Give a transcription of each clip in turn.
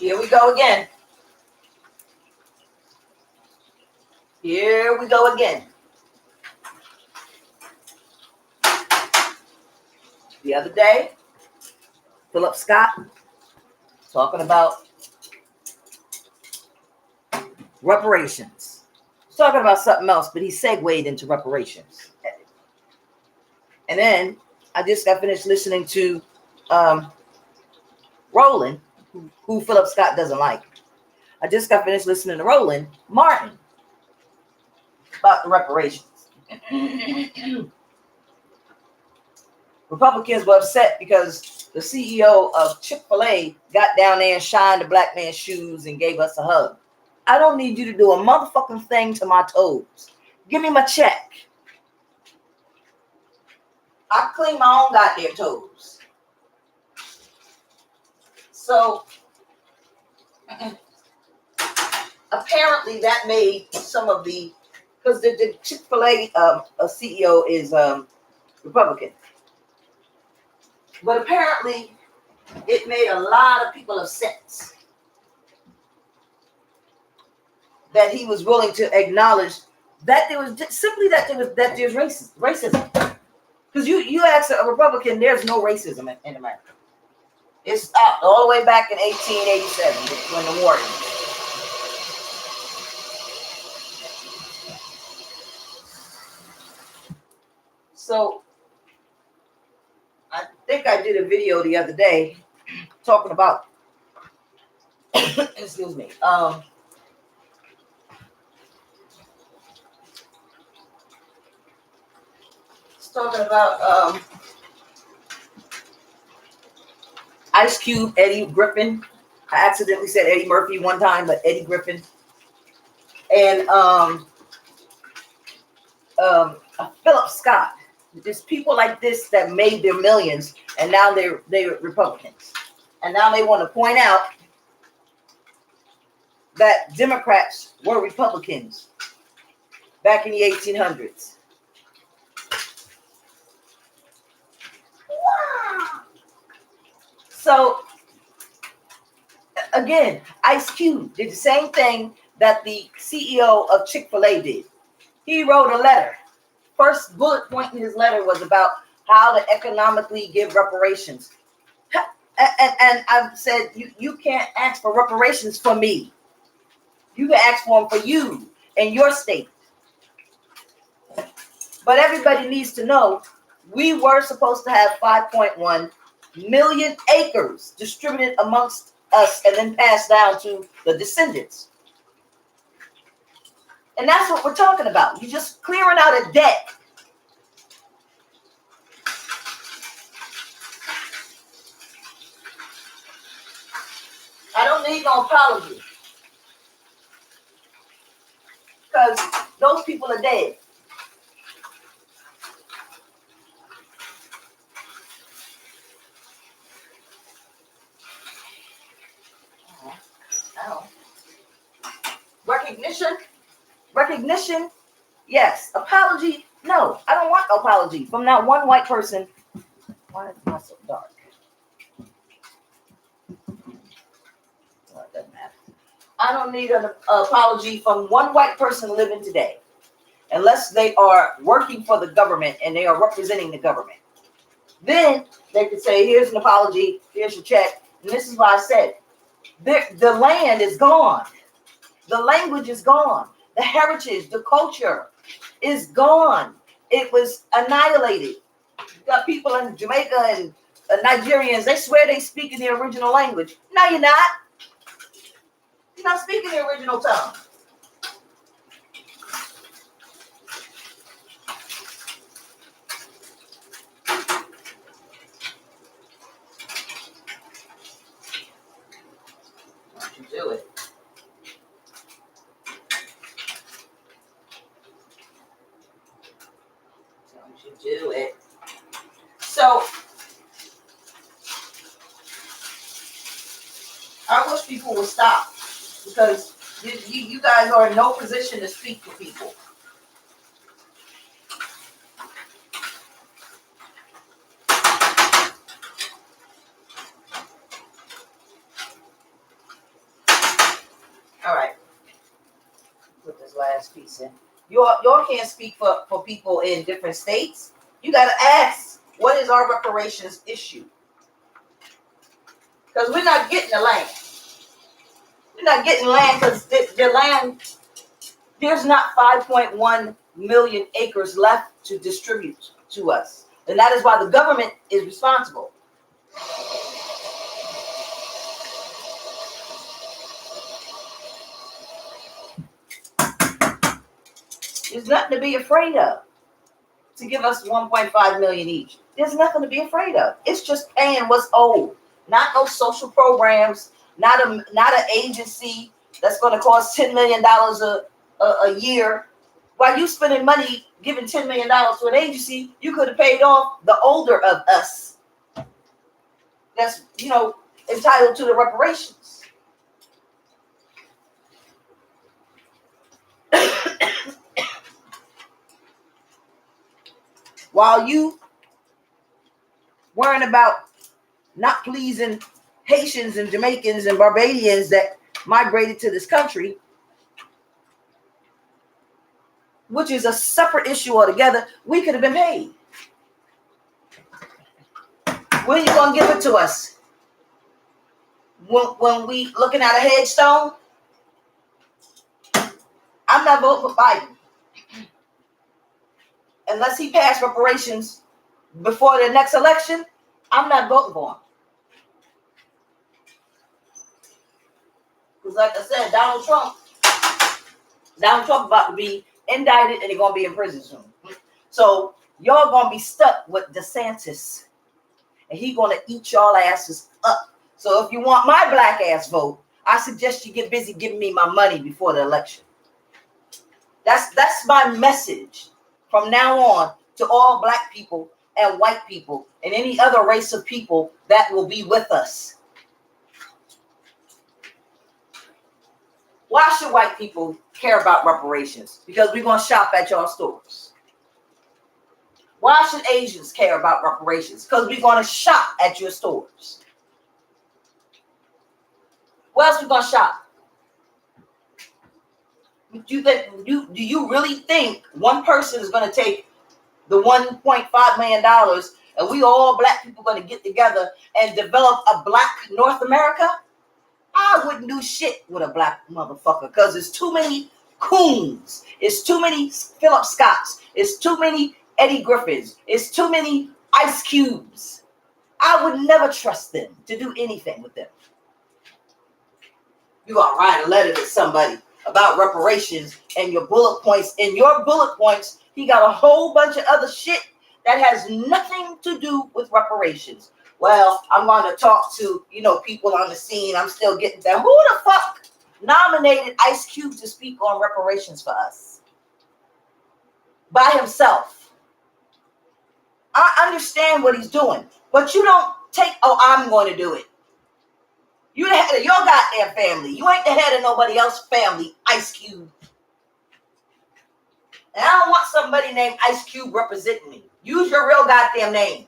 Here we go again. Here we go again. The other day, Philip Scott talking about reparations. He's talking about something else, but he segued into reparations. And then I just got finished listening to Roland, who Philip Scott doesn't like. I just got finished listening to Roland Martin about the reparations. Republicans were upset because the CEO of Chick-fil-A got down there and shined the black man's shoes and gave us a hug. I don't need you to do a motherfucking thing to my toes. Give me my check. I clean my own goddamn toes. So apparently that made some of the, because the Chick-fil-A CEO is Republican. But apparently it made a lot of people upset that he was willing to acknowledge that there was simply that there's racism. Because you ask a Republican, there's no racism in America. It stopped all the way back in 1887 when the war ended. So I think I did a video the other day talking about excuse me. Talking about Ice Cube, Eddie Griffin. I accidentally said Eddie Murphy one time, but Eddie Griffin. And Philip Scott. There's people like this that made their millions, and now they're Republicans. And now they want to point out that Democrats were Republicans back in the 1800s. So, again, Ice Cube did the same thing that the CEO of Chick-fil-A did. He wrote a letter. First bullet point in his letter was about how to economically give reparations. And I've said, you can't ask for reparations for me. You can ask for them for you and your state. But everybody needs to know we were supposed to have 5.1 million acres distributed amongst us and then passed down to the descendants. And that's what we're talking about. You're just clearing out a debt. I don't need no apology. Because those people are dead. Recognition, yes. Apology, no. I don't want no apology from not one white person. Why is it so dark? Well, it doesn't matter. I don't need an apology from one white person living today, unless they are working for the government and they are representing the government. Then they could say, here's an apology, here's your check. And this is why I said, the land is gone. The language is gone. The heritage, the culture is gone. It was annihilated. You got people in Jamaica and Nigerians, they swear they speak in the original language. No, you're not. You're not speaking the original tongue. Don't you do it. Do it. So I wish people would stop, because you guys are in no position to speak for people. last piece in. Y'all can't speak for people in different states. You got to ask, what is our reparations issue? Because we're not getting the land. We're not getting land because the land, there's not 5.1 million acres left to distribute to us. And that is why the government is responsible. There's nothing to be afraid of to give us 1.5 million each. There's nothing to be afraid of. It's just paying what's owed. Not no social programs, not an agency that's going to cost $10 million a year. While you spending money giving $10 million to an agency, you could have paid off the older of us that's, entitled to the reparations. While you worrying about not pleasing Haitians and Jamaicans and Barbadians that migrated to this country, which is a separate issue altogether, we could have been paid. When are you going to give it to us? When we looking at a headstone? I'm not voting for Biden. Unless he passed reparations before the next election, I'm not voting for him. Because like I said, Donald Trump about to be indicted and he's going to be in prison soon. So y'all going to be stuck with DeSantis. And he's going to eat y'all asses up. So if you want my black ass vote, I suggest you get busy giving me my money before the election. That's my message from now on to all black people and white people and any other race of people that will be with us. Why should white people care about reparations? Because we're going to shop at y'all stores. Why should Asians care about reparations? Because we're going to shop at your stores. Where else we going to shop? Do you really think one person is going to take the $1.5 million and we all black people going to get together and develop a black North America? I wouldn't do shit with a black motherfucker because there's too many coons. It's too many Philip Scotts. It's too many Eddie Griffins. It's too many Ice Cubes. I would never trust them to do anything with them. You gotta write a letter to somebody about reparations and your bullet points. In your bullet points, he got a whole bunch of other shit that has nothing to do with reparations. Well, I'm going to talk to, people on the scene. I'm still getting them. Who the fuck nominated Ice Cube to speak on reparations for us? By himself. I understand what he's doing, but you don't take, I'm going to do it. You the head of your goddamn family. You ain't the head of nobody else's family, Ice Cube. And I don't want somebody named Ice Cube representing me. Use your real goddamn name.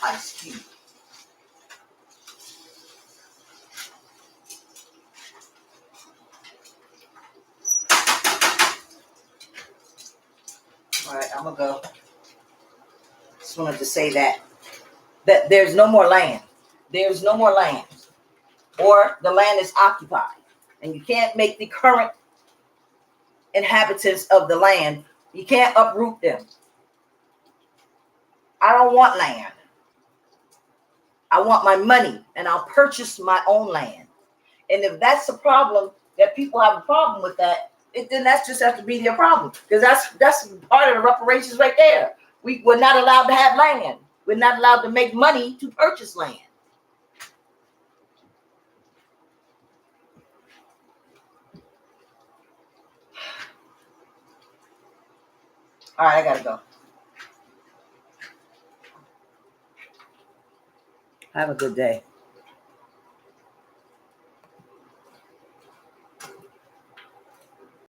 Ice Cube. All right, I'm going to go. Just wanted to say that there's no more land. There's no more land. Or the land is occupied. And you can't make the current inhabitants of the land, you can't uproot them. I don't want land. I want my money, and I'll purchase my own land. And if that's a problem, that people have a problem with that, then that's just have to be their problem. Because that's part of the reparations right there. We're not allowed to have land. We're not allowed to make money to purchase land. All right, I gotta go. Have a good day.